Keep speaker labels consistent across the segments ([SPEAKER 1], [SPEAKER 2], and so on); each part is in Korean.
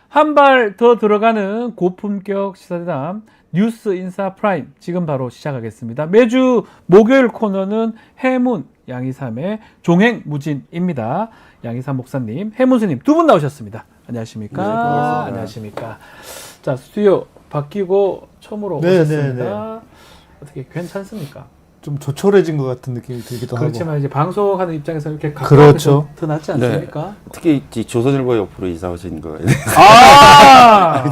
[SPEAKER 1] 한 발 더 들어가는 고품격 시사대담 뉴스 인사 프라임 지금 바로 시작하겠습니다. 매주 목요일 코너는 해문 양이삼의 종행무진입니다. 양이삼 목사님, 해문 스님 두 분 나오셨습니다. 안녕하십니까?
[SPEAKER 2] 네, 반갑습니다.
[SPEAKER 1] 안녕하십니까? 자, 스튜디오 바뀌고 처음으로 오셨습니다. 어떻게 괜찮습니까?
[SPEAKER 2] 좀 조촐해진 것 같은 느낌이 들기도
[SPEAKER 1] 그렇지만
[SPEAKER 2] 하고.
[SPEAKER 1] 이제 방송하는 입장에서 이렇게
[SPEAKER 2] 그렇죠.
[SPEAKER 1] 더 낫지 않습니까?
[SPEAKER 3] 네. 특히 이 조선일보 옆으로 이사 오신 거에 대해서
[SPEAKER 1] 아!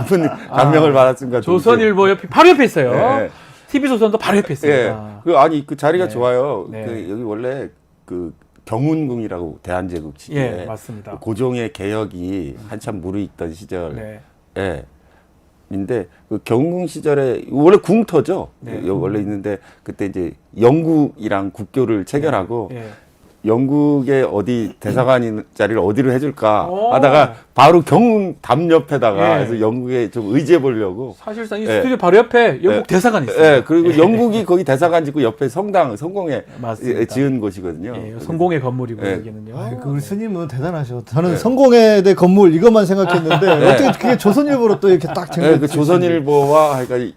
[SPEAKER 3] 깊은 감명을 받았습니다.
[SPEAKER 1] 조선일보 옆에 바로 옆에 있어요.
[SPEAKER 3] 네.
[SPEAKER 1] TV조선도 바로 옆에 있습니다.
[SPEAKER 3] 예. 아니 그 자리가
[SPEAKER 1] 네.
[SPEAKER 3] 좋아요.
[SPEAKER 1] 네.
[SPEAKER 3] 그 여기 원래 그 경운궁이라고 대한제국 시기에
[SPEAKER 1] 예, 맞습니다.
[SPEAKER 3] 고종의 개혁이 한참 무르익던 시절.
[SPEAKER 1] 네.
[SPEAKER 3] 예. 인데 그 경궁 시절에 원래 궁터죠.
[SPEAKER 1] 네.
[SPEAKER 3] 원래 있는데 그때 이제 영국이랑 국교를 체결하고
[SPEAKER 1] 예.
[SPEAKER 3] 영국의 어디 대사관 자리를 어디로 해줄까
[SPEAKER 1] 오.
[SPEAKER 3] 하다가 바로 경궁 담 옆에다가
[SPEAKER 1] 예.
[SPEAKER 3] 해서 영국에 좀 의지해 보려고.
[SPEAKER 1] 사실상 이
[SPEAKER 3] 예.
[SPEAKER 1] 스튜디오 바로 옆에 영국
[SPEAKER 3] 예.
[SPEAKER 1] 대사관이 있어요.
[SPEAKER 3] 예, 그리고 영국이 거기 대사관 짓고 옆에 성공에
[SPEAKER 1] 맞습니다.
[SPEAKER 3] 지은 곳이거든요.
[SPEAKER 1] 예, 성공의 건물이고
[SPEAKER 3] 예.
[SPEAKER 1] 여기는요.
[SPEAKER 2] 아, 그 우리 스님은 대단하셔. 저는
[SPEAKER 3] 네.
[SPEAKER 2] 성공회대 건물 이것만 생각했는데
[SPEAKER 3] 네.
[SPEAKER 2] 어떻게 그게 조선일보로 또 이렇게 딱
[SPEAKER 3] 예, 그 조선일보와 그러니까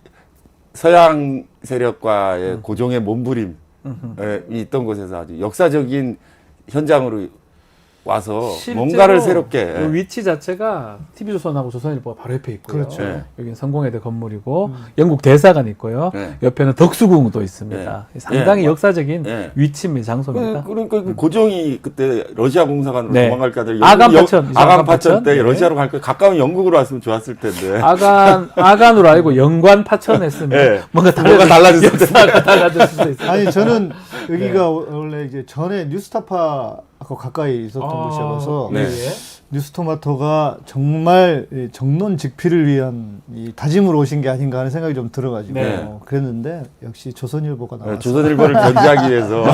[SPEAKER 3] 서양 세력과의 고종의 몸부림 있던 곳에서 아주 역사적인 현장으로 와서 뭔가를 새롭게.
[SPEAKER 1] 그 위치 자체가 TV조선하고 조선일보가 바로 옆에 있고요.
[SPEAKER 2] 그렇죠.
[SPEAKER 3] 예.
[SPEAKER 1] 여기는 성공회대 건물이고 영국 대사관이 있고요.
[SPEAKER 3] 예.
[SPEAKER 1] 옆에는 덕수궁도 있습니다. 상당히
[SPEAKER 3] 예.
[SPEAKER 1] 역사적인
[SPEAKER 3] 예.
[SPEAKER 1] 위치입니다. 장소입니다.
[SPEAKER 3] 그러니까 그 고종이 그때 러시아 공사관으로
[SPEAKER 1] 네.
[SPEAKER 3] 도망갈 때
[SPEAKER 1] 아간파천,
[SPEAKER 3] 아간파천 때
[SPEAKER 1] 네.
[SPEAKER 3] 러시아로 갈 거 가까운 영국으로 왔으면 좋았을 텐데.
[SPEAKER 1] 아간으로 알고 영관 파천했으면
[SPEAKER 3] 예.
[SPEAKER 1] 뭔가
[SPEAKER 3] 뭐가 달라졌을
[SPEAKER 1] 역사가 달라졌을 수도 있어요.
[SPEAKER 2] 아니 저는 여기가 원래 이제 전에 뉴스타파하고 가까이 있었던 곳이어서
[SPEAKER 3] 네.
[SPEAKER 2] 뉴스토마토가 정말 이 정론직필을 위한 이 다짐으로 오신 게 아닌가 하는 생각이 좀 들어가지고
[SPEAKER 1] 네.
[SPEAKER 2] 그랬는데 역시 조선일보가 나왔어요.
[SPEAKER 3] 조선일보를 견제하기 위해서.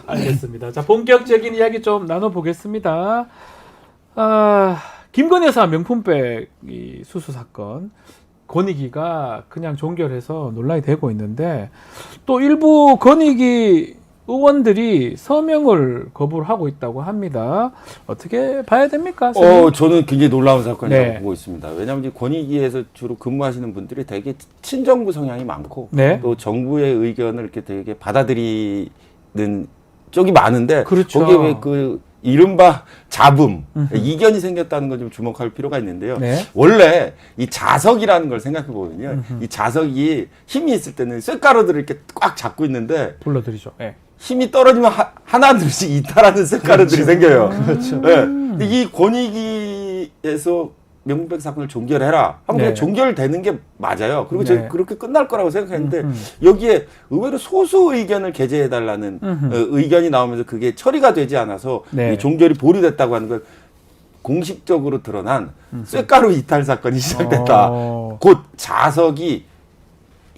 [SPEAKER 1] 알겠습니다. 자, 본격적인 이야기 좀 나눠보겠습니다. 김건희 여사 명품백 이 수수 사건 권익위가 그냥 종결해서 논란이 되고 있는데 또 일부 권익위 의원들이 서명을 거부를 하고 있다고 합니다. 어떻게 봐야 됩니까?
[SPEAKER 3] 저는 굉장히 놀라운 사건이라고
[SPEAKER 1] 네.
[SPEAKER 3] 보고 있습니다. 왜냐하면 이제 권익위에서 주로 근무하시는 분들이 되게 친정부 성향이 많고
[SPEAKER 1] 네.
[SPEAKER 3] 또 정부의 의견을 이렇게 되게 받아들이는 쪽이 많은데
[SPEAKER 1] 그렇죠.
[SPEAKER 3] 거기에 왜 그 이른바 잡음, 이견이 생겼다는 걸 좀 주목할 필요가 있는데요.
[SPEAKER 1] 네.
[SPEAKER 3] 원래 이 자석이라는 걸 생각해 보면요, 이 자석이 힘이 있을 때는 쇠가루들을 이렇게 꽉 잡고 있는데
[SPEAKER 1] 불러드리죠. 네.
[SPEAKER 3] 힘이 떨어지면 하나둘씩 이탈하는 쇠가루들이 생겨요.
[SPEAKER 2] 그렇죠.
[SPEAKER 3] 네. 근데 이 권익위에서 명품백 사건을 종결해라 하면
[SPEAKER 1] 네.
[SPEAKER 3] 그냥 종결되는 게 맞아요. 그리고
[SPEAKER 1] 네.
[SPEAKER 3] 저희 그렇게 끝날 거라고 생각했는데 여기에 의외로 소수 의견을 게재해달라는 의견이 나오면서 그게 처리가 되지 않아서
[SPEAKER 1] 네.
[SPEAKER 3] 이 종결이 보류됐다고 하는 건 공식적으로 드러난 쇠가루 이탈 사건이 시작됐다. 곧 자석이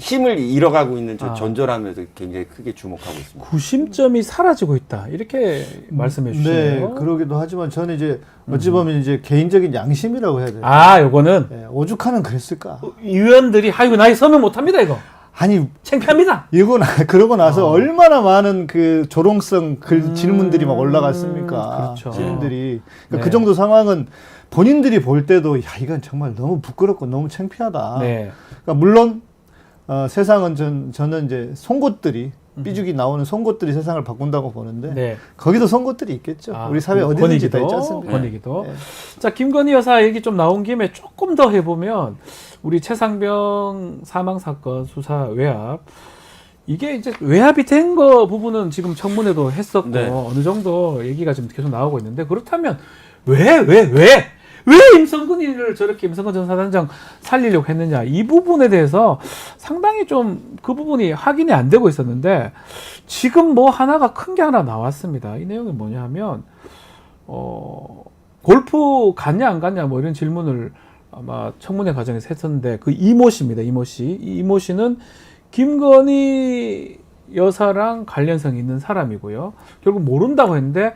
[SPEAKER 3] 힘을 잃어가고 있는 저 전조라면서 굉장히 크게 주목하고 있습니다.
[SPEAKER 1] 구심점이 사라지고 있다. 이렇게 말씀해 주시네요.
[SPEAKER 2] 네, 그러기도 하지만 저는 이제 어찌 보면 이제 개인적인 양심이라고 해야 돼요.
[SPEAKER 1] 요거는
[SPEAKER 2] 네, 오죽하는 그랬을까?
[SPEAKER 1] 의원들이 아이고 나 서명 못합니다 이거.
[SPEAKER 2] 아니
[SPEAKER 1] 창피합니다.
[SPEAKER 2] 그러고 나서 얼마나 많은 그 조롱성 질문들이 막 올라갔습니까?
[SPEAKER 1] 그렇죠.
[SPEAKER 2] 시민들이 그러니까
[SPEAKER 1] 네.
[SPEAKER 2] 그 정도 상황은 본인들이 볼 때도 야 이건 정말 너무 부끄럽고 너무 창피하다.
[SPEAKER 1] 네.
[SPEAKER 2] 그러니까 물론 세상은 저는 이제 송곳들이 삐죽이 나오는 송곳들이 세상을 바꾼다고 보는데
[SPEAKER 1] 네.
[SPEAKER 2] 거기도 송곳들이 있겠죠. 우리 사회 어디든지 다 있지 않습니까?
[SPEAKER 1] 권익위도.
[SPEAKER 2] 네.
[SPEAKER 1] 자, 김건희 여사 얘기 좀 나온 김에 조금 더 해보면 우리 최상병 사망 사건 수사 외압 이게 이제 외압이 된 거 부분은 지금 청문회도 했었고
[SPEAKER 3] 네.
[SPEAKER 1] 어느 정도 얘기가 지금 계속 나오고 있는데 그렇다면 왜 임성근이를 저렇게 임성근 전 사단장 살리려고 했느냐 이 부분에 대해서 상당히 좀 그 부분이 확인이 안 되고 있었는데 지금 뭐 하나가 큰 게 하나 나왔습니다. 이 내용이 뭐냐 하면 골프 갔냐 안 갔냐 뭐 이런 질문을 아마 청문회 과정에서 했었는데 그 이모 씨입니다. 이모 씨. 이 이모 씨는 김건희 여사랑 관련성이 있는 사람이고요. 결국 모른다고 했는데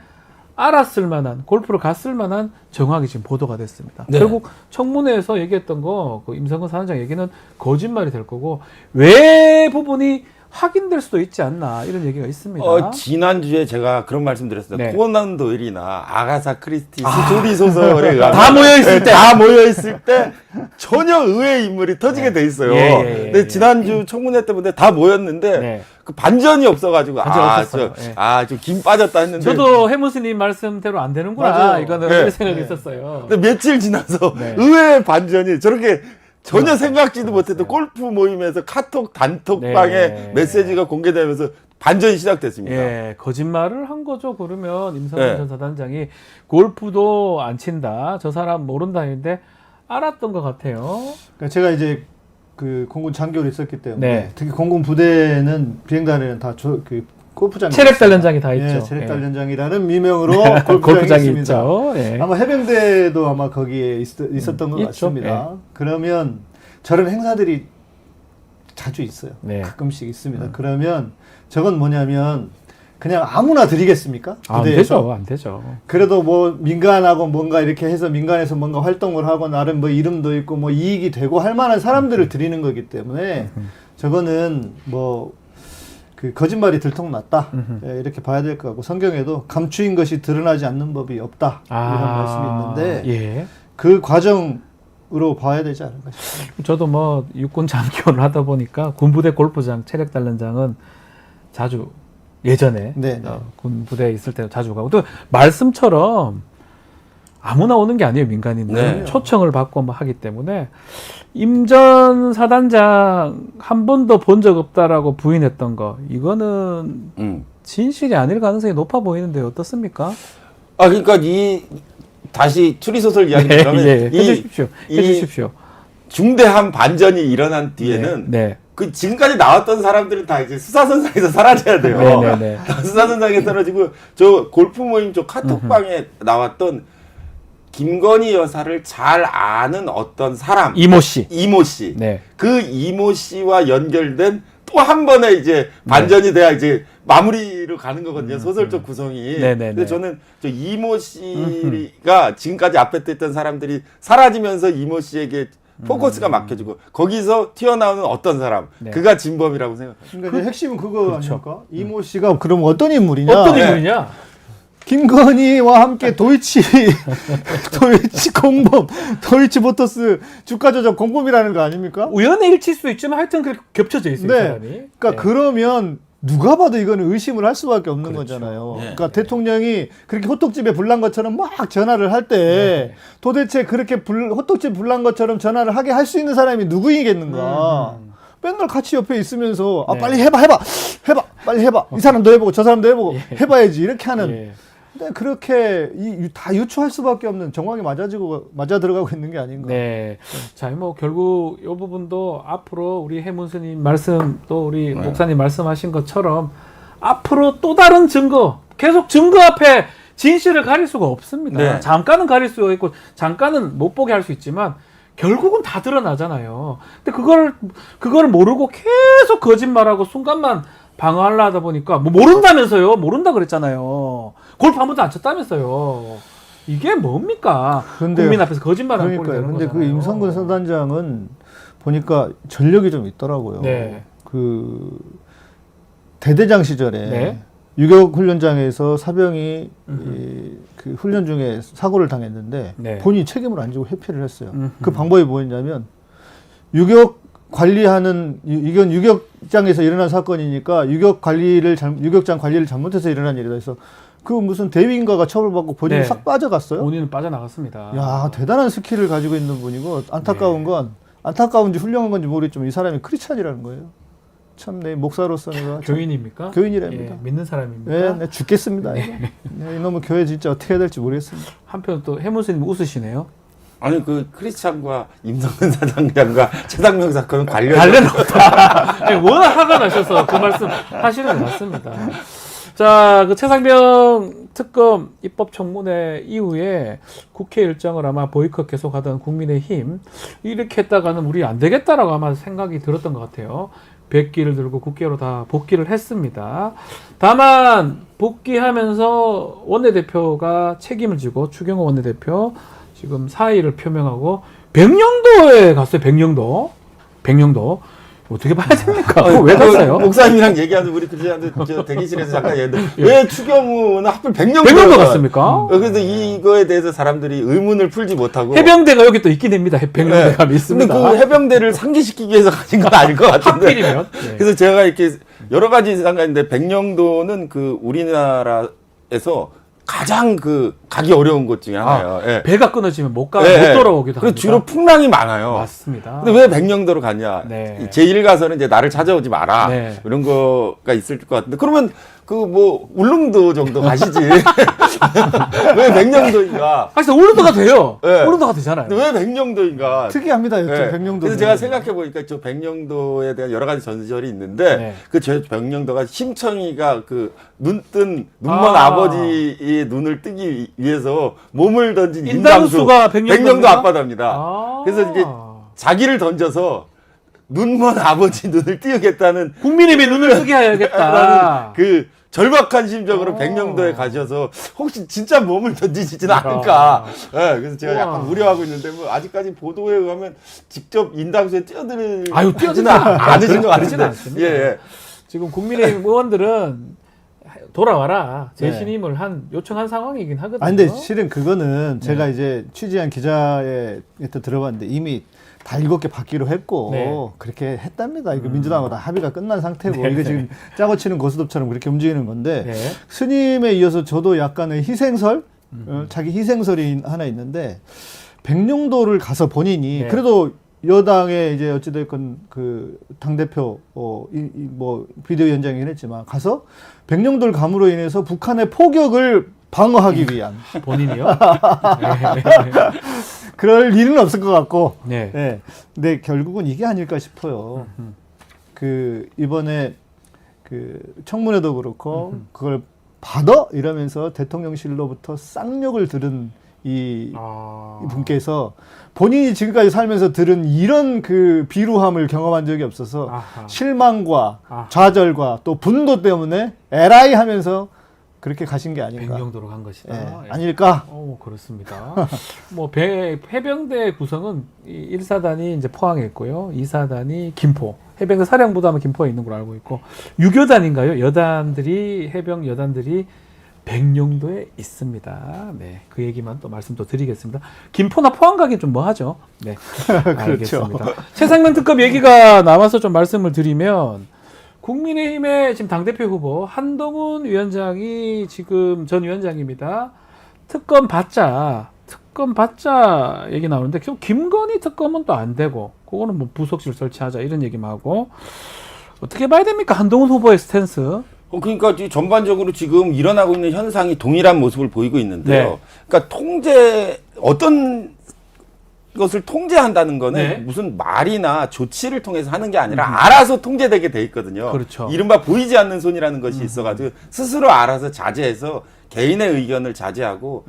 [SPEAKER 1] 알았을 만한 골프를 갔을 만한 정황이 지금 보도가 됐습니다.
[SPEAKER 3] 네.
[SPEAKER 1] 결국 청문회에서 얘기했던 거 그 임성근 사단장 얘기는 거짓말이 될 거고 왜 부분이 확인될 수도 있지 않나 이런 얘기가 있습니다.
[SPEAKER 3] 지난주에 제가 그런 말씀 드렸어요.
[SPEAKER 1] 네.
[SPEAKER 3] 코난 도일이나 아가사 크리스티 스토리 소설에 의하면
[SPEAKER 1] 다 모여있을 때.
[SPEAKER 3] 다 모여있을 때 전혀 의외의 인물이 터지게 돼 있어요. 근데
[SPEAKER 1] 예.
[SPEAKER 3] 지난주 청문회 때문에 다 모였는데
[SPEAKER 1] 네.
[SPEAKER 3] 그 반전이 없어가지고
[SPEAKER 1] 반전 없었어요. 예.
[SPEAKER 3] 좀 김 빠졌다 했는데
[SPEAKER 1] 저도 해무스님 말씀대로 안 되는구나
[SPEAKER 2] 맞아요.
[SPEAKER 1] 이거는
[SPEAKER 3] 네.
[SPEAKER 1] 이런 생각이 있었어요.
[SPEAKER 3] 근데 며칠 지나서
[SPEAKER 1] 네.
[SPEAKER 3] 의외의 반전이 저렇게 전혀 생각지도 못했던 골프 모임에서 카톡 단톡방에
[SPEAKER 1] 네.
[SPEAKER 3] 메시지가 공개되면서 반전이 시작됐습니다.
[SPEAKER 1] 예, 거짓말을 한 거죠. 그러면 임성근
[SPEAKER 3] 네.
[SPEAKER 1] 전 사단장이 골프도 안 친다. 저 사람 모른다 했는데 알았던 것 같아요.
[SPEAKER 2] 그러니까 제가 이제 그 공군 장교로 있었기 때문에
[SPEAKER 1] 네.
[SPEAKER 2] 특히 공군 부대는 비행단에는 다 그 골프장이
[SPEAKER 1] 체력
[SPEAKER 2] 있습니다.
[SPEAKER 1] 단련장이 다 있죠.
[SPEAKER 2] 예, 체력
[SPEAKER 1] 예.
[SPEAKER 2] 단련장이라는 미명으로 골프장이,
[SPEAKER 1] 골프장이
[SPEAKER 2] 있습니다.
[SPEAKER 1] 있죠. 예.
[SPEAKER 2] 아마 해병대도 아마 거기에 있었던 것
[SPEAKER 1] 있죠.
[SPEAKER 2] 같습니다.
[SPEAKER 1] 예.
[SPEAKER 2] 그러면 저런 행사들이 자주 있어요.
[SPEAKER 1] 네.
[SPEAKER 2] 가끔씩 있습니다. 그러면 저건 뭐냐면 그냥 아무나 드리겠습니까?
[SPEAKER 1] 안
[SPEAKER 2] 부대에서?
[SPEAKER 1] 되죠. 안 되죠.
[SPEAKER 2] 그래도 뭐 민간하고 뭔가 이렇게 해서 민간에서 뭔가 활동을 하고 나름 뭐 이름도 있고 뭐 이익이 되고 할 만한 사람들을 드리는 거기 때문에 저거는 뭐 그 거짓말이 들통났다 예, 이렇게 봐야 될 것 같고 성경에도 감추인 것이 드러나지 않는 법이 없다 이런 말씀이 있는데
[SPEAKER 1] 예.
[SPEAKER 2] 그 과정으로 봐야 되지 않을까 싶습니다.
[SPEAKER 1] 저도 뭐 육군 장교를 하다 보니까 군부대 골프장 체력 단련장은 자주 예전에
[SPEAKER 2] 네, 네.
[SPEAKER 1] 군부대에 있을 때 자주 가고 또 말씀처럼 아무나 오는 게 아니에요. 민간인들
[SPEAKER 3] 네.
[SPEAKER 1] 초청을 받고 뭐 하기 때문에 임 전 사단장 한 번도 본 적 없다라고 부인했던 거 이거는 진실이 아닐 가능성이 높아 보이는데 어떻습니까?
[SPEAKER 3] 그러니까 다시 추리소설 이야기 들으면
[SPEAKER 1] 해주십시오. 해주십시오.
[SPEAKER 3] 중대한 반전이 일어난 뒤에는
[SPEAKER 1] 네.
[SPEAKER 3] 그 지금까지 나왔던 사람들은 다 이제 수사선상에서 사라져야 돼요.
[SPEAKER 1] 네네네.
[SPEAKER 3] 수사선상에 사라지고 저 골프 모임 저 카톡방에 나왔던 김건희 여사를 잘 아는 어떤 사람
[SPEAKER 1] 이모 씨.
[SPEAKER 3] 이모 씨.
[SPEAKER 1] 네.
[SPEAKER 3] 그 이모 씨와 연결된 또 한 번의 이제 반전이 돼야 이제 마무리로 가는 거거든요. 소설적 구성이.
[SPEAKER 1] 네네네.
[SPEAKER 3] 근데 저는 저 이모 씨가 지금까지 앞에 있던 사람들이 사라지면서 이모 씨에게 포커스가 막혀지고 거기서 튀어나오는 어떤 사람
[SPEAKER 1] 네.
[SPEAKER 3] 그가 진범이라고 생각합니다.
[SPEAKER 2] 그러니까 이제 핵심은 그거
[SPEAKER 1] 그렇죠.
[SPEAKER 2] 아닙니까? 이모 씨가 그럼 어떤 인물이냐?
[SPEAKER 1] 어떤
[SPEAKER 3] 네.
[SPEAKER 1] 인물이냐?
[SPEAKER 2] 김건희와 함께 도이치 공범, 도이치 모터스 주가 조작 공범이라는 거 아닙니까?
[SPEAKER 1] 우연의 일치일 수도 있지만 하여튼 그렇게 겹쳐져 있어요. 이
[SPEAKER 2] 네.
[SPEAKER 1] 사람이.
[SPEAKER 2] 그러니까
[SPEAKER 1] 네.
[SPEAKER 2] 그러면 누가 봐도 이거는 의심을 할 수밖에 없는
[SPEAKER 1] 그렇죠.
[SPEAKER 2] 거잖아요.
[SPEAKER 3] 네.
[SPEAKER 2] 그러니까 대통령이 그렇게 호떡집에 불난 것처럼 막 전화를 할 때
[SPEAKER 1] 네.
[SPEAKER 2] 도대체 그렇게 호떡집 불난 것처럼 전화를 하게 할 수 있는 사람이 누구이겠는가? 맨날 같이 옆에 있으면서
[SPEAKER 1] 네.
[SPEAKER 2] 빨리 해봐, 빨리 해봐. 이 사람도 해보고 저 사람도 해보고 해봐야지 이렇게 하는.
[SPEAKER 1] 예.
[SPEAKER 2] 근데 그렇게 다 유추할 수밖에 없는 정황이 맞아 들어가고 있는 게 아닌가.
[SPEAKER 1] 네. 자, 뭐 결국 이 부분도 앞으로 우리 해문스님 말씀 또 우리 목사님 말씀하신 것처럼 앞으로 또 다른 증거 계속 증거 앞에 진실을 가릴 수가 없습니다.
[SPEAKER 3] 네.
[SPEAKER 1] 잠깐은 가릴 수가 있고 잠깐은 못 보게 할 수 있지만 결국은 다 드러나잖아요. 근데 그걸 모르고 계속 거짓말하고 순간만 방어하려 하다 보니까 뭐 모른다면서요. 모른다 그랬잖아요. 골프 한 번도 안 쳤다면서요. 이게 뭡니까?
[SPEAKER 2] 근데
[SPEAKER 1] 국민 앞에서 거짓말하는 꼴이
[SPEAKER 2] 그러니까요.
[SPEAKER 1] 되는
[SPEAKER 2] 근데
[SPEAKER 1] 거잖아요.
[SPEAKER 2] 그 임성근 사단장은 보니까 전력이 좀 있더라고요.
[SPEAKER 1] 네.
[SPEAKER 2] 그 대대장 시절에
[SPEAKER 1] 네.
[SPEAKER 2] 유격 훈련장에서 사병이 그 훈련 중에 사고를 당했는데
[SPEAKER 1] 네.
[SPEAKER 2] 본인이 책임을 안 지고 회피를 했어요. 그 방법이 뭐였냐면 유격 관리하는 이건 유격장에서 일어난 사건이니까 유격장 관리를 잘못해서 일어난 일이다 해서 그 무슨 대위인가가 처벌받고 본인이
[SPEAKER 1] 네.
[SPEAKER 2] 싹 빠져갔어요.
[SPEAKER 1] 본인은 빠져나갔습니다.
[SPEAKER 2] 야 대단한 스킬을 가지고 있는 분이고 안타까운 건 안타까운지 훌륭한 건지 모르겠지만 이 사람이 크리스찬이라는 거예요. 참 내 목사로서 내가 참
[SPEAKER 1] 교인입니까?
[SPEAKER 2] 교인이랍니다.
[SPEAKER 1] 예, 믿는 사람입니까?
[SPEAKER 2] 네, 네, 죽겠습니다. 이거. 네, 이놈의 교회 진짜 어떻게 해야 될지 모르겠습니다.
[SPEAKER 1] 한편 또 해문스님 웃으시네요.
[SPEAKER 3] 아니 그 크리스찬과 임성근 사장장과 최상명 사건은 관련
[SPEAKER 1] 없다. 아니, 워낙 화가 나셔서 그 말씀 하시는 게 맞습니다. 자, 그 최상병 특검 입법 청문회 이후에 국회 일정을 아마 보이콧 계속하던 국민의힘 이렇게 했다가는 우리 안 되겠다라고 아마 생각이 들었던 것 같아요. 백기를 들고 국회로 다 복귀를 했습니다. 다만 복귀하면서 원내대표가 책임을 지고 추경호 원내대표 지금 사의를 표명하고 백령도에 갔어요. 백령도. 어떻게 봐야 됩니까? 그거 왜 갔어요?
[SPEAKER 3] 목사님이랑 얘기하는 우리 그저한테 저 대기실에서 잠깐 얘기했는데
[SPEAKER 1] 예.
[SPEAKER 3] 왜 추경호는 하필 백령도
[SPEAKER 1] 백령도 갔습니까?
[SPEAKER 3] 그래서 이거에 대해서 사람들이 의문을 풀지 못하고
[SPEAKER 1] 해병대가 여기 또 있긴 됩니다. 백령대가
[SPEAKER 3] 네.
[SPEAKER 1] 있습니다.
[SPEAKER 3] 근데 그 해병대를 상기시키기 위해서 가진 건 아닐 것 같은데.
[SPEAKER 1] 하필이면. 네.
[SPEAKER 3] 그래서 제가 이렇게 여러 가지 상관인데 백령도는 그 우리나라에서 가장 그 가기 어려운 곳 중에 하나예요. 예.
[SPEAKER 1] 배가 끊어지면 못
[SPEAKER 3] 예, 예.
[SPEAKER 1] 돌아오기도
[SPEAKER 3] 그리고
[SPEAKER 1] 합니다.
[SPEAKER 3] 주로 풍랑이 많아요.
[SPEAKER 1] 맞습니다.
[SPEAKER 3] 근데 왜 백령도로 가냐?
[SPEAKER 1] 네.
[SPEAKER 3] 제1 가서는 이제 나를 찾아오지 마라.
[SPEAKER 1] 네.
[SPEAKER 3] 이런 거가 있을 것 같은데 그러면 그 뭐 울릉도 정도 가시지. 왜 백령도인가?
[SPEAKER 1] 그래서 울릉도가 돼요.
[SPEAKER 3] 네.
[SPEAKER 1] 울릉도가 되잖아요.
[SPEAKER 3] 근데 왜 백령도인가?
[SPEAKER 2] 특이합니다. 이쪽
[SPEAKER 3] 네.
[SPEAKER 2] 백령도.
[SPEAKER 3] 그래서 제가 생각해 보니까 저 백령도에 대한 여러 가지 전설이 있는데
[SPEAKER 1] 네.
[SPEAKER 3] 그 저 백령도가 심청이가 그 눈먼 아버지의 눈을 뜨기 위해서 몸을 던진
[SPEAKER 1] 인당수가
[SPEAKER 3] 백령도 앞바다입니다.
[SPEAKER 1] 아.
[SPEAKER 3] 그래서 이게 자기를 던져서 눈먼 아버지 눈을 띄우겠다는
[SPEAKER 1] 국민의힘의 눈을 뜨게 해야겠다.
[SPEAKER 3] 그 절박한 심정으로
[SPEAKER 1] 오.
[SPEAKER 3] 백령도에 가셔서 혹시 진짜 몸을 던지시지는 않을까. 네, 그래서 제가 약간
[SPEAKER 1] 우와.
[SPEAKER 3] 우려하고 있는데 뭐 아직까지 보도에 의하면 직접 인당수에 뛰어드는
[SPEAKER 1] 아유, 뛰어들지는
[SPEAKER 3] 않으신 것
[SPEAKER 1] 그러지는
[SPEAKER 3] 같은데.
[SPEAKER 1] 않습니다.
[SPEAKER 3] 예, 예.
[SPEAKER 1] 지금 국민의힘 의원들은 돌아와라
[SPEAKER 2] 네.
[SPEAKER 1] 재신임을 요청한 상황이긴 하거든요.
[SPEAKER 2] 아 근데 실은 그거는 제가 이제 취재한 기자에 들어봤는데 이미 다 7개 받기로 했고
[SPEAKER 1] 네.
[SPEAKER 2] 그렇게 했답니다. 이거 민주당하고 다 합의가 끝난 상태고
[SPEAKER 1] 네.
[SPEAKER 2] 이게 지금 짜고 치는 고스톱처럼 그렇게 움직이는 건데
[SPEAKER 1] 네.
[SPEAKER 2] 스님에 이어서 저도 약간의 희생설 자기 희생설이 하나 있는데 백령도를 가서 본인이
[SPEAKER 1] 네.
[SPEAKER 2] 그래도 여당의 이제 어찌됐건 그 당대표 뭐 비대위원장이긴 했지만 가서 백령도를 감으로 인해서 북한의 포격을 방어하기 위한
[SPEAKER 1] 본인이요?
[SPEAKER 2] 그럴 일은 없을 것 같고
[SPEAKER 1] 네.
[SPEAKER 2] 네. 근데 결국은 이게 아닐까 싶어요. 그 이번에 그 청문회도 그렇고 그걸 받아 이러면서 대통령실로부터 쌍욕을 들은 이 분께서 본인이 지금까지 살면서 들은 이런 그 비루함을 경험한 적이 없어서
[SPEAKER 1] 아하.
[SPEAKER 2] 실망과
[SPEAKER 1] 아하.
[SPEAKER 2] 좌절과 또 분노 때문에 에라이 하면서 그렇게 가신 게 아닌가.
[SPEAKER 1] 백령도로 간 것이다.
[SPEAKER 2] 예, 아닐까?
[SPEAKER 1] 그렇습니다. 뭐 해병대 구성은 1사단이 이제 포항에 있고요. 2사단이 김포. 해병대 사령부도 아마 김포에 있는 걸로 알고 있고 6여단인가요? 해병 여단들이 백령도에 있습니다. 네, 그 얘기만 또 말씀 또 드리겠습니다. 김포나 포항 가긴 좀 뭐하죠? 네, 알겠습니다. 최상면 특검 얘기가 나와서 좀 말씀을 드리면 국민의힘의 지금 당대표 후보 한동훈 위원장이 지금 전 위원장입니다. 특검 받자 얘기 나오는데 김건희 특검은 또 안 되고 그거는 뭐 부속실 설치하자 이런 얘기만 하고 어떻게 봐야 됩니까? 한동훈 후보의 스탠스.
[SPEAKER 3] 그러니까 전반적으로 지금 일어나고 있는 현상이 동일한 모습을 보이고 있는데요.
[SPEAKER 1] 네.
[SPEAKER 3] 그러니까 어떤 것을 통제한다는 거는
[SPEAKER 1] 네.
[SPEAKER 3] 무슨 말이나 조치를 통해서 하는 게 아니라 알아서 통제되게 돼 있거든요.
[SPEAKER 1] 그렇죠.
[SPEAKER 3] 이른바 보이지 않는 손이라는 것이 있어가지고 스스로 알아서 자제해서 개인의 의견을 자제하고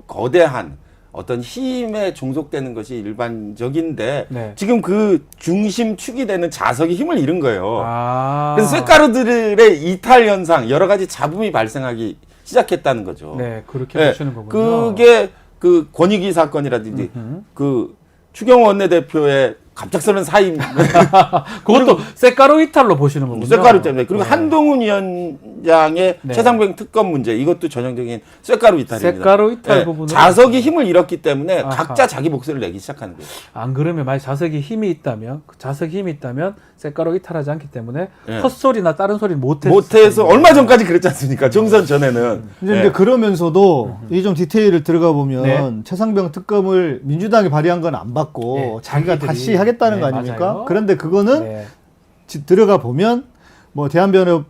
[SPEAKER 3] 거대한 어떤 힘에 종속되는 것이 일반적인데
[SPEAKER 1] 네.
[SPEAKER 3] 지금 그 중심축이 되는 자석이 힘을 잃은 거예요.
[SPEAKER 1] 아.
[SPEAKER 3] 그래서 쇠가루들의 이탈 현상, 여러 가지 잡음이 발생하기 시작했다는 거죠.
[SPEAKER 1] 네, 그렇게
[SPEAKER 3] 네,
[SPEAKER 1] 보시는 거군요.
[SPEAKER 3] 그게 그 권익위 사건이라든지 그 추경호 원내대표의 갑작스러운 사임,
[SPEAKER 1] 그것도 쇠가루 이탈로 보시는 거군요.
[SPEAKER 3] 쇠가루 때문에 그리고
[SPEAKER 1] 네.
[SPEAKER 3] 한동훈 위원장의
[SPEAKER 1] 네.
[SPEAKER 3] 최상병 특검 문제 이것도 전형적인 쇠가루 이탈입니다.
[SPEAKER 1] 쇠가루 이탈
[SPEAKER 3] 네,
[SPEAKER 1] 부분은
[SPEAKER 3] 자석이 힘을 잃었기 때문에
[SPEAKER 1] 아하.
[SPEAKER 3] 각자 자기 목소리를 내기 시작하는 거예요.
[SPEAKER 1] 안 그러면 만약 자석이 힘이 있다면 쇠가루 이탈하지 않기 때문에
[SPEAKER 3] 네.
[SPEAKER 1] 헛소리나 다른 소리를
[SPEAKER 3] 못해서 얼마 전까지 그랬지 않습니까? 총선 전에는.
[SPEAKER 2] 이제
[SPEAKER 3] 네.
[SPEAKER 2] 근데 그러면서도 이 좀 디테일을 들어가 보면
[SPEAKER 1] 네.
[SPEAKER 2] 최상병 특검을 민주당이 발의한 건 안 받고
[SPEAKER 1] 네,
[SPEAKER 2] 자기가
[SPEAKER 1] 자기들이.
[SPEAKER 2] 다시 하겠다는
[SPEAKER 1] 네,
[SPEAKER 2] 거 아닙니까?
[SPEAKER 1] 맞아요.
[SPEAKER 2] 그런데 그거는
[SPEAKER 1] 네.
[SPEAKER 2] 들어가 보면 뭐 대한변협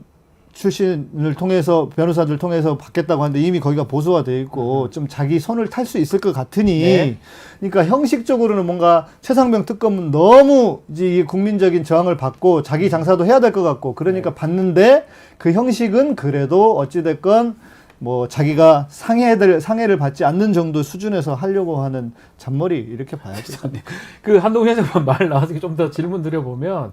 [SPEAKER 2] 출신을 통해서 변호사들 통해서 받겠다고 하는데 이미 거기가 보수화돼 있고 좀 자기 손을 탈 수 있을 것 같으니
[SPEAKER 1] 네.
[SPEAKER 2] 그러니까 형식적으로는 뭔가 최상병 특검은 너무 이제 이 국민적인 저항을 받고 자기 장사도 해야 될 것 같고 그러니까
[SPEAKER 1] 네.
[SPEAKER 2] 받는데 그 형식은 그래도 어찌됐건 뭐 자기가 상해를 받지 않는 정도 수준에서 하려고 하는 잔머리 이렇게 봐야죠.
[SPEAKER 1] 그 한동훈 위원장 말 나와서 좀 더 질문 드려보면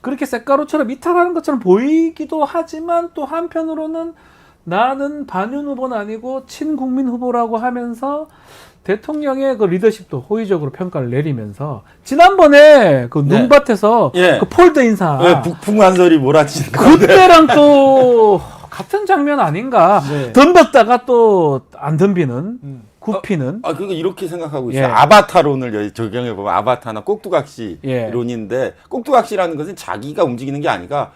[SPEAKER 1] 그렇게 쇠가루처럼 이탈하는 것처럼 보이기도 하지만 또 한편으로는 나는 반윤 후보는 아니고 친국민 후보라고 하면서 대통령의 그 리더십도 호의적으로 평가를 내리면서 지난번에 그
[SPEAKER 3] 네.
[SPEAKER 1] 눈밭에서
[SPEAKER 3] 예.
[SPEAKER 1] 그 폴더 인사
[SPEAKER 3] 왜 북풍한 소리 몰아치는 건데.
[SPEAKER 1] 그때랑 또 같은 장면 아닌가.
[SPEAKER 2] 네.
[SPEAKER 1] 덤볐다가 또 안 덤비는 굽히는.
[SPEAKER 3] 아, 그러니까 이렇게 생각하고 있어요.
[SPEAKER 1] 예.
[SPEAKER 3] 아바타론을 적용해 보면 아바타나 꼭두각시
[SPEAKER 1] 예.
[SPEAKER 3] 론인데 꼭두각시라는 것은 자기가 움직이는 게 아니라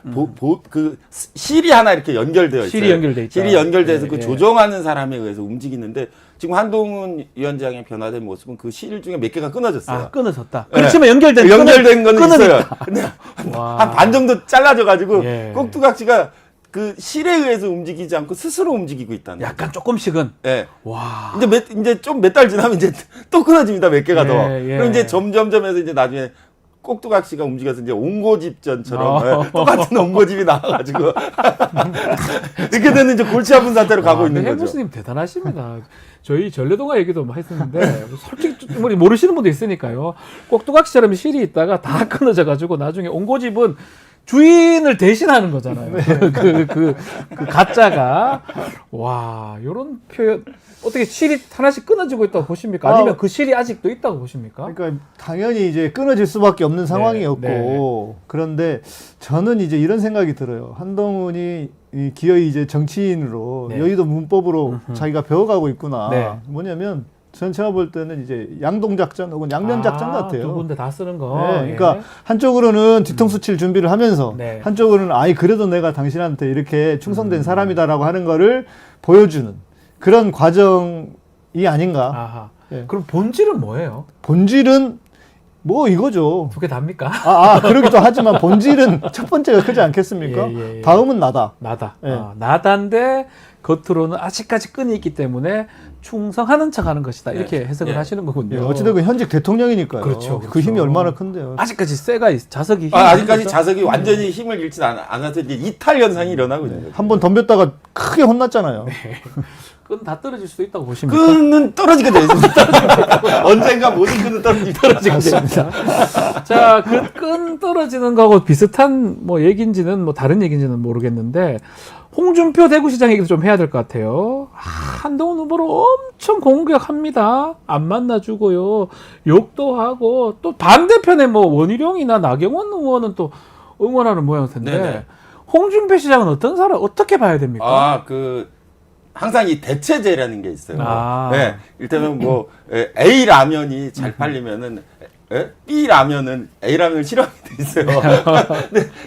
[SPEAKER 3] 그 실이 하나 이렇게 연결되어 있어요.
[SPEAKER 1] 실이 연결돼 있죠.
[SPEAKER 3] 실이 연결돼서
[SPEAKER 1] 예,
[SPEAKER 3] 그
[SPEAKER 1] 예.
[SPEAKER 3] 조정하는 사람에 의해서 움직이는데 지금 한동훈 위원장의 변화된 모습은 그 실 중에 몇 개가 끊어졌어요.
[SPEAKER 1] 아, 끊어졌다.
[SPEAKER 3] 예.
[SPEAKER 1] 그렇지만 연결된
[SPEAKER 3] 거는
[SPEAKER 1] 끊어졌다.
[SPEAKER 3] 있어요. 근데
[SPEAKER 1] 와.
[SPEAKER 3] 한 반 정도 잘라져 가지고
[SPEAKER 1] 예.
[SPEAKER 3] 꼭두각시가 그 실에 의해서 움직이지 않고 스스로 움직이고 있다는 거죠.
[SPEAKER 1] 약간 조금씩은.
[SPEAKER 3] 예.
[SPEAKER 1] 와.
[SPEAKER 3] 이제 좀 몇 달 지나면 이제 또 끊어집니다. 몇 개가
[SPEAKER 1] 예,
[SPEAKER 3] 더.
[SPEAKER 1] 예.
[SPEAKER 3] 그럼 이제 점점점 해서 이제 나중에 꼭두각시가 움직여서 이제 옹고집전처럼 예, 똑같은 옹고집이 나와가지고 이렇게 되는 이제 골치 아픈 상태로 가고 있는 거죠.
[SPEAKER 1] 해무스님 대단하십니다. 저희 전래동화 얘기도 뭐 했었는데 솔직히 좀 모르시는 분도 있으니까요. 꼭두각시처럼 실이 있다가 다 끊어져가지고 나중에 옹고집은 주인을 대신하는 거잖아요. 그 가짜가. 와, 요런 표현. 어떻게 실이 하나씩 끊어지고 있다고 보십니까? 아니면 그 실이 아직도 있다고 보십니까?
[SPEAKER 2] 그러니까 당연히 이제 끊어질 수밖에 없는 상황이었고 그런데 저는 이제 이런 생각이 들어요. 한동훈이 이 기어이 이제 정치인으로
[SPEAKER 1] 네.
[SPEAKER 2] 여의도 문법으로 자기가 배워가고 있구나.
[SPEAKER 1] 네.
[SPEAKER 2] 뭐냐면 제가 볼 때는 이제 양동 작전 혹은 양면 작전 같아요.
[SPEAKER 1] 두 군데 다 쓰는 거.
[SPEAKER 2] 네, 그러니까 한쪽으로는 뒤통수 칠 준비를 하면서
[SPEAKER 1] 네.
[SPEAKER 2] 한쪽으로는 아이 그래도 내가 당신한테 이렇게 충성된 사람이다라고 하는 거를 보여주는 그런 과정이 아닌가.
[SPEAKER 1] 아하.
[SPEAKER 2] 예.
[SPEAKER 1] 그럼 본질은 뭐예요?
[SPEAKER 2] 본질은 뭐 이거죠.
[SPEAKER 1] 두 개 답니까?
[SPEAKER 2] 그러기도 하지만 본질은 첫 번째가 크지 않겠습니까?
[SPEAKER 1] 예.
[SPEAKER 2] 다음은 나다.
[SPEAKER 1] 나다.
[SPEAKER 2] 예.
[SPEAKER 1] 나다인데 겉으로는 아직까지 끈이 있기 때문에 충성하는 척하는 것이다. 이렇게 해석을
[SPEAKER 3] 예.
[SPEAKER 1] 하시는 거군요.
[SPEAKER 2] 예, 어찌됐건 현직 대통령이니까요.
[SPEAKER 1] 그렇죠,
[SPEAKER 2] 그
[SPEAKER 1] 그렇죠.
[SPEAKER 2] 힘이 얼마나 큰데요.
[SPEAKER 1] 아직까지 자석이 힘이
[SPEAKER 3] 아직까지
[SPEAKER 1] 있는 거죠?
[SPEAKER 3] 자석이 완전히 힘을 잃지 않아서 이제 이탈 현상이 일어나고 있는 거죠.
[SPEAKER 2] 한번 덤볐다가 크게 혼났잖아요.
[SPEAKER 1] 끈 다 떨어질 수도 있다고 보십니까?
[SPEAKER 3] 끈은 떨어지게 돼 있습니다. 언젠가 모든 끈은 떨어지게 됩니다.
[SPEAKER 1] 자, 그 끈 떨어지는 거하고 비슷한 뭐 얘기인지는 뭐 다른 얘기인지는 모르겠는데 홍준표 대구시장 얘기도 좀 해야 될 것 같아요. 한동훈 후보를 엄청 공격합니다. 안 만나주고요. 욕도 하고 또 반대편에 뭐 원희룡이나 나경원 의원은 또 응원하는 모양새인데
[SPEAKER 3] 네네.
[SPEAKER 1] 홍준표 시장은 어떤 사람 어떻게 봐야 됩니까?
[SPEAKER 3] 항상 이 대체제라는 게 있어요.
[SPEAKER 1] 아.
[SPEAKER 3] 네, 일테면 뭐 A 라면이 잘 팔리면은 B 라면은 A 라면을 싫어하는 게 있어요.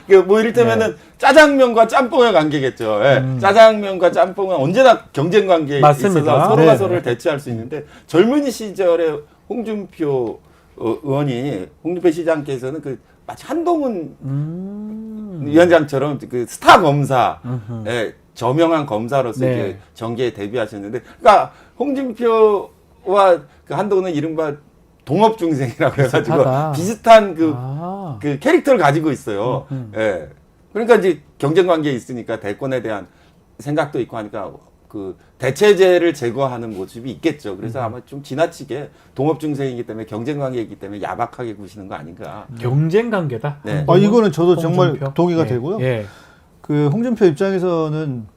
[SPEAKER 3] 네, 뭐 이를테면은 짜장면과 짬뽕의 관계겠죠. 예, 짜장면과 짬뽕은 언제나 경쟁 관계에
[SPEAKER 1] 맞습니다.
[SPEAKER 3] 있어서 서로가
[SPEAKER 2] 네네.
[SPEAKER 3] 서로를 대체할 수 있는데 젊은이 시절에 홍준표 홍준표 시장께서는 그 마치 한동훈 위원장처럼 그 스타 검사, 저명한 검사로서
[SPEAKER 1] 네.
[SPEAKER 3] 이제 정계에 데뷔하셨는데, 그러니까 홍준표와 그 한동훈은 이른바 동업 중생이라고 해가지고
[SPEAKER 1] 비슷하다.
[SPEAKER 3] 비슷한
[SPEAKER 1] 아.
[SPEAKER 3] 그 캐릭터를 가지고 있어요. 예. 그러니까 이제 경쟁 관계에 있으니까 대권에 대한 생각도 있고 하니까 그 대체제를 제거하는 모습이 있겠죠. 그래서 아마 좀 지나치게 동업 중생이기 때문에 경쟁 관계이기 때문에 야박하게 구시는 거 아닌가.
[SPEAKER 1] 경쟁 관계다.
[SPEAKER 3] 네.
[SPEAKER 2] 이거는 저도 정말
[SPEAKER 1] 홍준표?
[SPEAKER 2] 동의가
[SPEAKER 1] 예.
[SPEAKER 2] 되고요.
[SPEAKER 1] 예.
[SPEAKER 2] 그 홍준표 입장에서는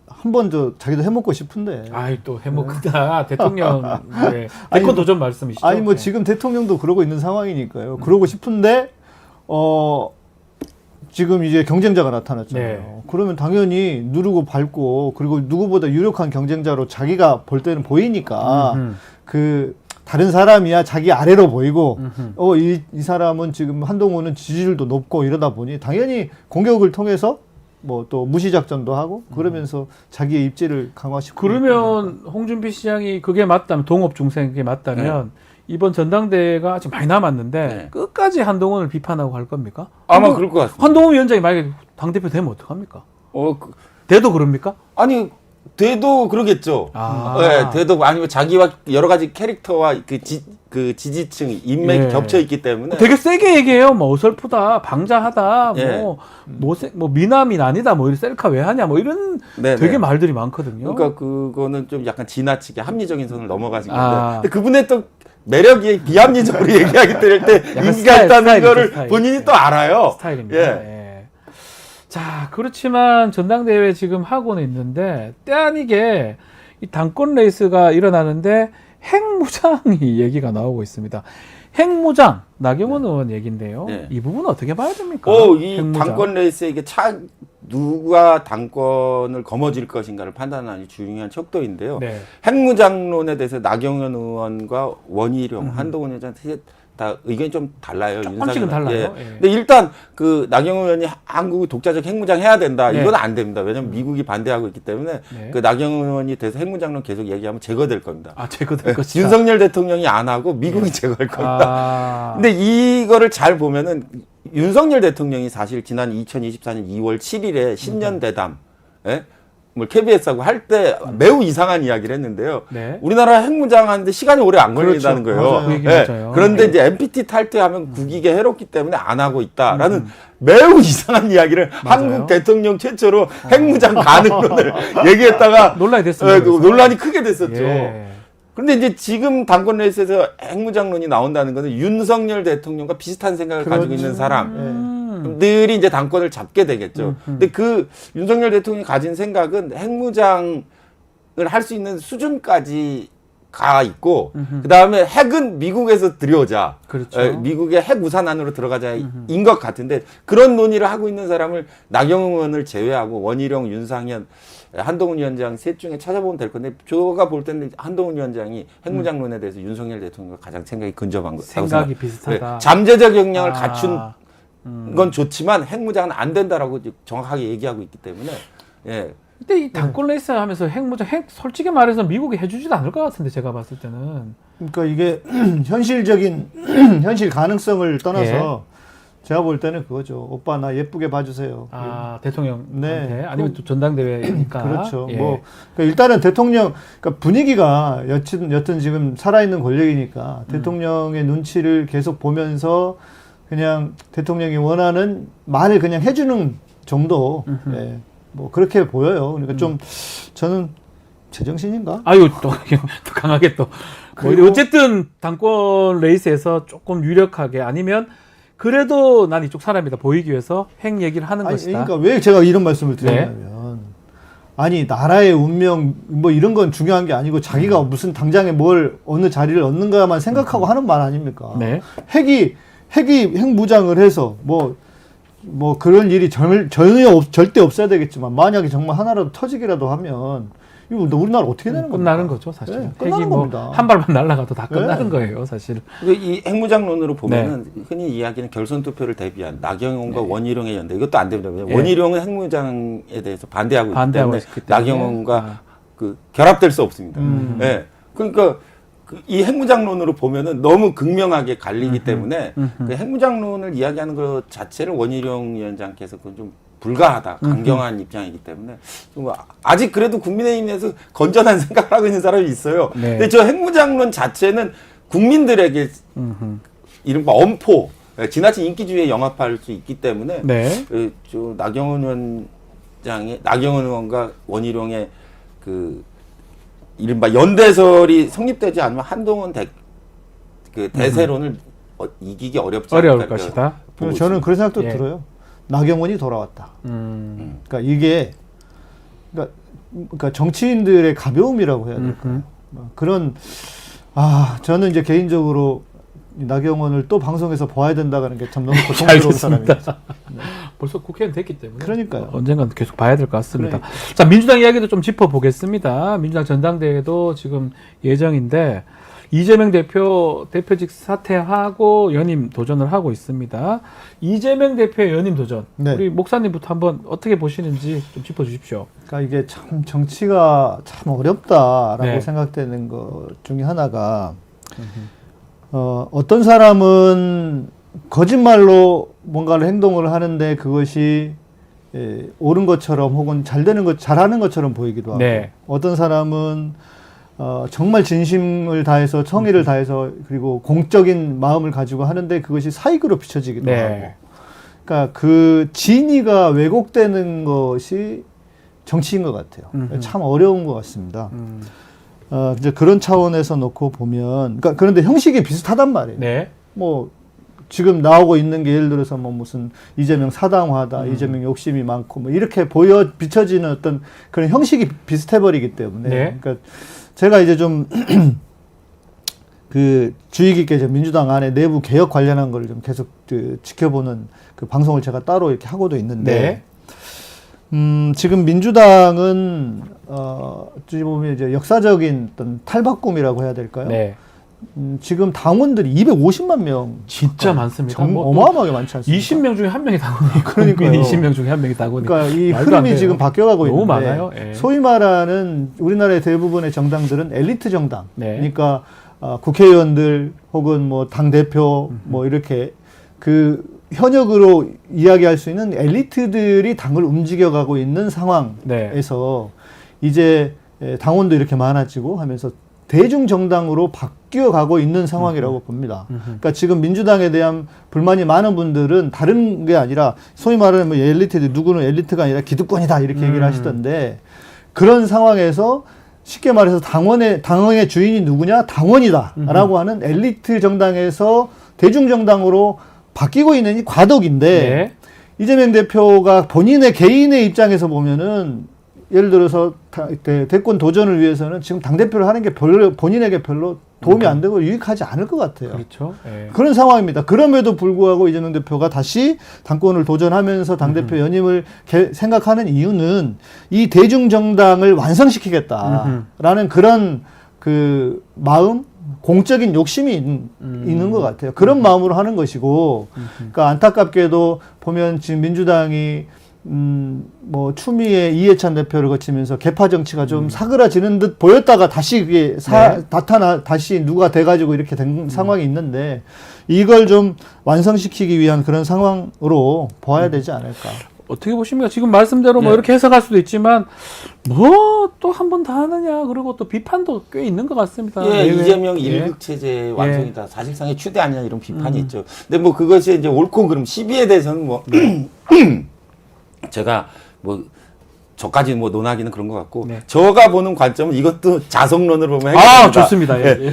[SPEAKER 2] 한번 자기도 해먹고 싶은데.
[SPEAKER 1] 아이 또 해먹다 대통령 네.
[SPEAKER 2] 아니,
[SPEAKER 1] 대권 도전 말씀이시죠?
[SPEAKER 2] 아니 뭐
[SPEAKER 1] 네.
[SPEAKER 2] 지금 대통령도 그러고 있는 상황이니까요. 그러고 싶은데 지금 이제 경쟁자가 나타났잖아요.
[SPEAKER 1] 네.
[SPEAKER 2] 그러면 당연히 누르고 밟고 그리고 누구보다 유력한 경쟁자로 자기가 볼 때는 보이니까 그 다른 사람이야 자기 아래로 보이고 이 사람은 지금 한동훈은 지지율도 높고 이러다 보니 당연히 공격을 통해서 뭐 또 무시 작전도 하고 그러면서 자기의 입지를 강화시키고
[SPEAKER 1] 그러면 홍준표 시장이 그게 맞다면 동업 중생이 맞다면 이번 전당대회가 아직 많이 남았는데
[SPEAKER 3] 네.
[SPEAKER 1] 끝까지 한동훈을 비판하고 갈 겁니까?
[SPEAKER 3] 아마 그럴 것 같습니다.
[SPEAKER 1] 한동훈 위원장이 만약에 당대표 되면 어떡합니까? 돼도 그럽니까?
[SPEAKER 3] 아니, 돼도 그러겠죠.
[SPEAKER 1] 아.
[SPEAKER 3] 네, 돼도 아니면 자기와 여러 가지 캐릭터와 그 지지층 인맥이
[SPEAKER 1] 예.
[SPEAKER 3] 겹쳐 있기 때문에
[SPEAKER 1] 되게 세게 얘기해요. 뭐 어설프다, 방자하다,
[SPEAKER 3] 예.
[SPEAKER 1] 뭐 미남이 아니다, 뭐 이런 셀카 왜 하냐, 뭐 이런
[SPEAKER 3] 네네.
[SPEAKER 1] 되게 말들이 많거든요.
[SPEAKER 3] 그러니까 그거는 좀 약간 지나치게 합리적인 선을 넘어가신 건데
[SPEAKER 1] 아.
[SPEAKER 3] 근데 그분의 또 매력이 비합리적으로 얘기하기 때문에
[SPEAKER 1] 약간
[SPEAKER 3] 인기가 있다는
[SPEAKER 1] 스타일이죠,
[SPEAKER 3] 거를
[SPEAKER 1] 스타일.
[SPEAKER 3] 본인이 또 알아요.
[SPEAKER 1] 스타일입니다.
[SPEAKER 3] 예.
[SPEAKER 1] 예. 자, 그렇지만 전당대회 지금 하고는 있는데 때 아니게 이 당권 레이스가 일어나는데 핵무장이 얘기가 나오고 있습니다. 핵무장 나경원 의원 얘기인데요.
[SPEAKER 3] 네.
[SPEAKER 1] 이 부분은 어떻게 봐야 됩니까?
[SPEAKER 3] 이
[SPEAKER 1] 핵무장.
[SPEAKER 3] 당권 레이스에 이게 누가 당권을 거머쥘 것인가를 판단하는 중요한 척도인데요.
[SPEAKER 1] 네.
[SPEAKER 3] 핵무장론에 대해서 나경원 의원과 원희룡, 한동훈 의원 다 의견이 좀 달라요.
[SPEAKER 1] 조금씩은 달라요.
[SPEAKER 3] 예.
[SPEAKER 1] 예.
[SPEAKER 3] 근데 일단 그 나경원 의원이 한국이 독자적 핵무장 해야 된다.
[SPEAKER 1] 네.
[SPEAKER 3] 이건 안 됩니다. 왜냐하면 미국이 반대하고 있기 때문에
[SPEAKER 1] 네.
[SPEAKER 3] 그 나경원 의원이 돼서 핵무장론 계속 얘기하면 제거될 겁니다.
[SPEAKER 1] 아, 제거될 것이다.
[SPEAKER 3] 윤석열 대통령이 안 하고 미국이 제거할 겁니다.
[SPEAKER 1] 아.
[SPEAKER 3] 근데 이거를 잘 보면은 윤석열 대통령이 사실 지난 2024년 2월 7일에 신년 대담, 예? 뭐 KBS하고 할 때 매우 이상한 이야기를 했는데요.
[SPEAKER 1] 네.
[SPEAKER 3] 우리나라 핵무장하는데 시간이 오래 안 걸린다는
[SPEAKER 2] 그렇죠.
[SPEAKER 3] 거예요.
[SPEAKER 2] 맞아요.
[SPEAKER 1] 그 얘기
[SPEAKER 3] 예.
[SPEAKER 1] 맞아요.
[SPEAKER 3] 그런데
[SPEAKER 1] 네.
[SPEAKER 3] 이제 NPT 탈퇴하면 국익에 해롭기 때문에 안 하고 있다라는 매우 이상한 이야기를
[SPEAKER 1] 맞아요.
[SPEAKER 3] 한국 대통령 최초로 핵무장 가능론을 얘기했다가
[SPEAKER 1] 논란이 됐습니다.
[SPEAKER 3] 예,
[SPEAKER 1] 그래서.
[SPEAKER 3] 논란이 크게 됐었죠.
[SPEAKER 1] 예.
[SPEAKER 3] 그런데 이제 지금 당권 레이스에서 핵무장론이 나온다는 것은 윤석열 대통령과 비슷한 생각을 가지고
[SPEAKER 2] 그렇죠.
[SPEAKER 3] 있는 사람.
[SPEAKER 1] 음.
[SPEAKER 3] 들이 이제 당권을 잡게 되겠죠. 근데 그 윤석열 대통령이 가진 생각은 핵무장을 할 수 있는 수준까지 가 있고, 그 다음에 핵은 미국에서 들여오자.
[SPEAKER 1] 그렇죠.
[SPEAKER 3] 미국의 핵 우산 안으로 들어가자인 것 같은데, 그런 논의를 하고 있는 사람을 나경원 의원을 제외하고 원희룡, 윤상현, 한동훈 위원장 셋 중에 찾아보면 될 건데, 제가 볼 때는 한동훈 위원장이 핵무장론에 대해서 윤석열 대통령과 가장 생각이 근접한 것 같다고
[SPEAKER 1] 생각이
[SPEAKER 3] 생각해요.
[SPEAKER 1] 비슷하다.
[SPEAKER 3] 잠재적 역량을 갖춘
[SPEAKER 1] 아.
[SPEAKER 3] 건 좋지만 핵무장은 안 된다라고 정확하게 얘기하고 있기 때문에 예.
[SPEAKER 1] 근데 이 당권 레이스 하면서 핵무장, 솔직히 말해서 미국이 해주지도 않을 것 같은데 제가 봤을 때는.
[SPEAKER 2] 그러니까 이게 현실적인 현실 가능성을 떠나서 제가 볼 때는 그거죠. 오빠 나 예쁘게 봐주세요.
[SPEAKER 1] 아, 대통령한테
[SPEAKER 2] 네.
[SPEAKER 1] 아니면 또 전당대회니까.
[SPEAKER 2] 그렇죠.
[SPEAKER 1] 예.
[SPEAKER 2] 뭐 그러니까 일단은 대통령 그러니까 분위기가 여튼 지금 살아있는 권력이니까 대통령의 눈치를 계속 보면서 그냥 대통령이 원하는 말을 그냥 해주는 정도. 예. 뭐 그렇게 보여요. 그러니까 좀 저는 제정신인가?
[SPEAKER 1] 아유 또 강하게 또. 뭐
[SPEAKER 2] 그리고-
[SPEAKER 1] 어쨌든 당권 레이스에서 조금 유력하게 아니면 그래도 난 이쪽 사람이다 보이기 위해서 핵 얘기를 하는
[SPEAKER 2] 아니,
[SPEAKER 1] 것이다.
[SPEAKER 2] 그러니까 왜 제가 이런 말씀을 드리냐면 아니 나라의 운명 뭐 이런 건 중요한 게 아니고 자기가 무슨 당장에 뭘 어느 자리를 얻는가만 생각하고 하는 말 아닙니까?
[SPEAKER 1] 네.
[SPEAKER 2] 핵이 핵무장을 해서 뭐 그런 일이 절대 없어야 되겠지만 만약에 정말 하나라도 터지기라도 하면 이거 우리나라 어떻게 되는 겁니까?
[SPEAKER 1] 끝나는 거죠 사실.
[SPEAKER 2] 네,
[SPEAKER 1] 핵이
[SPEAKER 2] 끝나는
[SPEAKER 1] 뭐
[SPEAKER 2] 겁니다.
[SPEAKER 1] 한 발만 날아가도 다
[SPEAKER 2] 네.
[SPEAKER 1] 끝나는 거예요 사실.
[SPEAKER 3] 그리고 이 핵무장론으로 보면은 흔히 이야기는 결선 투표를 대비한 나경원과 원희룡의 연대 이것도 안 됩니다. 왜냐면
[SPEAKER 1] 예.
[SPEAKER 3] 원희룡은 핵무장에 대해서 반대하고 있기
[SPEAKER 1] 반대하고
[SPEAKER 3] 때문에
[SPEAKER 1] 있기 때문에.
[SPEAKER 3] 나경원과 그 결합될 수 없습니다. 예. 그러니까 이 핵무장론으로 보면은 너무 극명하게 갈리기 때문에 그 핵무장론을 이야기하는 것 자체를 원희룡 위원장께서 그건 좀 불가하다, 강경한 입장이기 때문에 좀 아직 그래도 국민의힘 내에서 건전한 생각을 하고 있는 사람이 있어요.
[SPEAKER 1] 네.
[SPEAKER 3] 근데 저 핵무장론 자체는 국민들에게 이른바 엄포, 지나친 인기주의에 영합할 수 있기 때문에
[SPEAKER 1] 네.
[SPEAKER 3] 저 나경원 의원과 원희룡의 그 이른바 연대설이 성립되지 않으면 한동훈 대세론을 이기기 어렵지
[SPEAKER 1] 어려울
[SPEAKER 3] 않을까
[SPEAKER 1] 것이다.
[SPEAKER 3] 보고
[SPEAKER 2] 저는
[SPEAKER 3] 있습니다.
[SPEAKER 2] 그런 생각도
[SPEAKER 1] 예.
[SPEAKER 2] 들어요. 나경원이 돌아왔다. 그러니까 이게 그러니까 정치인들의 가벼움이라고 해야 될까요? 그런 저는 이제 개인적으로 이 나경원을 또 방송에서 봐야 된다는 게 참 너무 고통스러운 사람이에요.
[SPEAKER 1] 벌써 국회의원 됐기 때문에.
[SPEAKER 2] 그러니까요.
[SPEAKER 1] 언젠간 계속 봐야 될 것 같습니다.
[SPEAKER 2] 그러니까.
[SPEAKER 1] 자, 민주당 이야기도 좀 짚어보겠습니다. 민주당 전당대회도 지금 예정인데 이재명 대표직 사퇴하고 연임 도전을 하고 있습니다. 이재명 대표의 연임 도전.
[SPEAKER 2] 네.
[SPEAKER 1] 우리 목사님부터 한번 어떻게 보시는지 좀 짚어주십시오.
[SPEAKER 2] 그러니까 이게 참 정치가 참 어렵다라고
[SPEAKER 1] 네.
[SPEAKER 2] 생각되는 것 중에 하나가 어떤 사람은 거짓말로 뭔가를 행동을 하는데 그것이 옳은 것처럼 혹은 잘하는 것처럼 보이기도 하고
[SPEAKER 1] 네.
[SPEAKER 2] 어떤 사람은 정말 진심을 다해서 성의를 다해서 그리고 공적인 마음을 가지고 하는데 그것이 사익으로 비춰지기도
[SPEAKER 1] 네.
[SPEAKER 2] 하고 그러니까 그 진의가 왜곡되는 것이 정치인 것 같아요. 참 어려운 것 같습니다. 이제 그런 차원에서 놓고 보면 그러니까 그런데 형식이 비슷하단 말이에요.
[SPEAKER 1] 네.
[SPEAKER 2] 뭐 지금 나오고 있는 게 예를 들어서 뭐 무슨 이재명 사당화다, 이재명 욕심이 많고 뭐 이렇게 비춰지는 어떤 그런 형식이 비슷해버리기 때문에.
[SPEAKER 1] 네.
[SPEAKER 2] 그러니까 제가 이제 좀 그 주의 깊게 이제 민주당 안에 내부 개혁 관련한 걸 좀 계속 지켜보는 그 방송을 제가 따로 이렇게 하고도 있는데, 지금 민주당은 어찌 보면 이제 역사적인 어떤 탈바꿈이라고 해야 될까요?
[SPEAKER 1] 네.
[SPEAKER 2] 지금 당원들이 250만 명.
[SPEAKER 1] 진짜 많습니다. 뭐
[SPEAKER 2] 어마어마하게 많지 않습니까?
[SPEAKER 1] 20명 중에 한 명이 당원이
[SPEAKER 2] 그러니까요.
[SPEAKER 1] 20명 중에 한 명이 당원이.
[SPEAKER 2] 그러니까 이
[SPEAKER 1] 말도 안
[SPEAKER 2] 흐름이
[SPEAKER 1] 돼요.
[SPEAKER 2] 지금 바뀌어가고
[SPEAKER 1] 너무
[SPEAKER 2] 있는데
[SPEAKER 1] 많아요. 예.
[SPEAKER 2] 소위 말하는 우리나라의 대부분의 정당들은 엘리트 정당.
[SPEAKER 1] 네.
[SPEAKER 2] 그러니까 국회의원들 혹은 뭐 당 대표 뭐 이렇게 그 현역으로 이야기할 수 있는 엘리트들이 당을 움직여가고 있는 상황에서 이제 당원도 이렇게 많아지고 하면서 대중 정당으로 바뀌어가고 있는 상황이라고 봅니다. 그러니까 지금 민주당에 대한 불만이 많은 분들은 다른 게 아니라 소위 말하는 뭐 엘리트들 누구는 엘리트가 아니라 기득권이다 이렇게 얘기를 하시던데, 그런 상황에서 쉽게 말해서 당원의 주인이 누구냐? 당원이다라고 하는 엘리트 정당에서 대중 정당으로 바뀌고 있는 이 과도기인데,
[SPEAKER 1] 네.
[SPEAKER 2] 이재명 대표가 본인의 개인의 입장에서 보면은 예를 들어서 대권 도전을 위해서는 지금 당대표를 하는 게 본인에게 별로 도움이 안 되고 유익하지 않을 것 같아요.
[SPEAKER 1] 그렇죠. 예.
[SPEAKER 2] 그런 상황입니다. 그럼에도 불구하고 이재명 대표가 다시 당권을 도전하면서 당대표 연임을 생각하는 이유는 이 대중정당을 완성시키겠다라는 그런 그 마음, 공적인 욕심이 있는 것 같아요. 그런 마음으로 하는 것이고, 그러니까 안타깝게도 보면 지금 민주당이 뭐 추미애 이해찬 대표를 거치면서 개파 정치가 좀 사그라지는 듯 보였다가 다시 그게 다시 누가 돼가지고 이렇게 된 상황이 있는데, 이걸 좀 완성시키기 위한 그런 상황으로 봐야 되지 않을까.
[SPEAKER 1] 어떻게 보십니까? 지금 말씀대로 뭐
[SPEAKER 3] 네.
[SPEAKER 1] 이렇게 해석할 수도 있지만 뭐 또 한 번 더 하느냐, 그리고 또 비판도 꽤 있는 것 같습니다.
[SPEAKER 3] 예,
[SPEAKER 1] 네.
[SPEAKER 3] 이재명
[SPEAKER 1] 예.
[SPEAKER 3] 일극 체제 완성이다. 사실상의 추대 아니냐 이런 비판이 있죠. 근데 뭐 그것이 이제 옳고 그름 시비에 대해서는 뭐 제가 뭐 저까지 뭐 논하기는 그런 것 같고,
[SPEAKER 1] 네.
[SPEAKER 3] 저가 보는 관점은 이것도 자성론으로 보면
[SPEAKER 1] 아,
[SPEAKER 3] 해결됩니다.
[SPEAKER 1] 좋습니다. 예.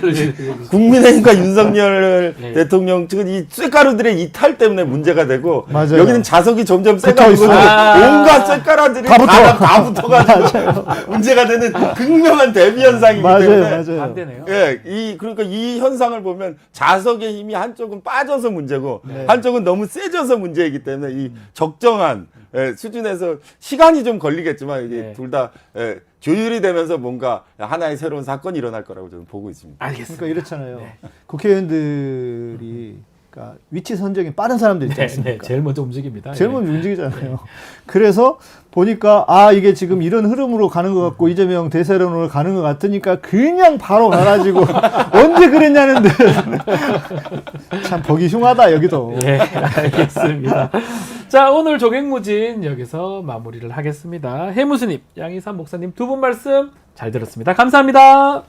[SPEAKER 3] 국민의힘과 윤석열
[SPEAKER 1] 네.
[SPEAKER 3] 대통령 측은 이 쇳가루들의 이탈 때문에 문제가 되고,
[SPEAKER 2] 맞아요.
[SPEAKER 3] 여기는 자석이 점점 세가
[SPEAKER 2] 붙어
[SPEAKER 3] 붙고
[SPEAKER 2] 있어요.
[SPEAKER 3] 온갖 쇳가루들이 다 붙어가지고 문제가 되는 극명한 대비 현상이기 때문에
[SPEAKER 2] 맞아요.
[SPEAKER 1] 안 되네요.
[SPEAKER 3] 예, 그러니까 이 현상을 보면 자석의 힘이 한쪽은 빠져서 문제고, 한쪽은 너무 세져서 문제이기 때문에 이 적정한 수준에서 시간이 좀 걸리겠지만 이게
[SPEAKER 1] 네.
[SPEAKER 3] 둘 다 조율이 되면서 뭔가 하나의 새로운 사건이 일어날 거라고 저는 보고 있습니다.
[SPEAKER 1] 알겠습니다.
[SPEAKER 2] 그러니까 이렇잖아요. 국회의원들이 그러니까 위치 선정이 빠른 사람들 있지
[SPEAKER 1] 네,
[SPEAKER 2] 않습니까?
[SPEAKER 1] 네, 제일 먼저 움직입니다.
[SPEAKER 2] 제일
[SPEAKER 1] 예.
[SPEAKER 2] 먼저 움직이잖아요. 그래서 보니까 이게 지금 이런 흐름으로 가는 것 같고 이재명 대세론으로 가는 것 같으니까 그냥 바로 가가지고 언제 그랬냐는 듯. 참 보기 흉하다 여기도.
[SPEAKER 1] 예, 알겠습니다. 자, 오늘 조경무진 여기서 마무리를 하겠습니다. 해무스님, 양희삼 목사님 두 분 말씀 잘 들었습니다. 감사합니다.